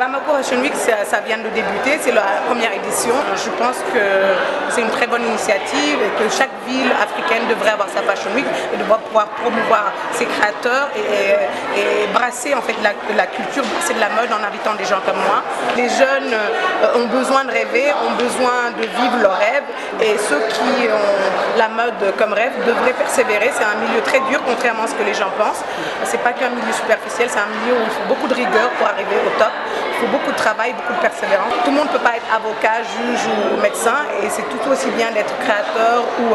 Bamako Fashion Week, ça vient de débuter, c'est la première édition. Je pense que c'est une très bonne initiative et que chaque ville africaine devrait avoir sa Fashion Week et devrait pouvoir promouvoir ses créateurs et brasser en fait la culture, brasser de la mode en invitant des gens comme moi. Les jeunes ont besoin de rêver, ont besoin de vivre leurs rêves et ceux qui ont la mode comme rêve devraient persévérer. C'est un milieu très dur, contrairement à ce que les gens pensent. C'est pas qu'un milieu superficiel, c'est un milieu où il faut beaucoup de rigueur pour arriver au top. Il faut beaucoup de travail, beaucoup de persévérance. Tout le monde ne peut pas être avocat, juge ou médecin et c'est tout aussi bien d'être créateur ou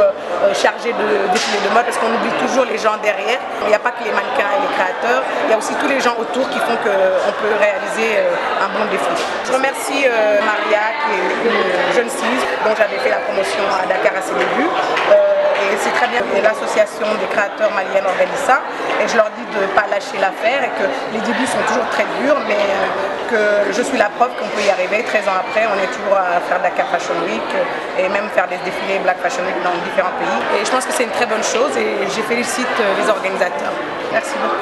chargé de défilé de mode parce qu'on oublie toujours les gens derrière. Il n'y a pas que les mannequins et les créateurs, il y a aussi tous les gens autour qui font qu'on peut réaliser un bon défilé. Je remercie Maria qui est une jeune styliste dont j'avais fait la promotion à Dakar à ses débuts. Et c'est très bien que l'association des créateurs maliennes organise ça et je leur dis de ne pas lâcher l'affaire et que les débuts sont toujours très durs mais que je suis la preuve qu'on peut y arriver. 13 ans après, on est toujours à faire Dakar Fashion Week et même faire des défilés Black Fashion Week dans différents pays et je pense que c'est une très bonne chose et je félicite les organisateurs. Merci beaucoup.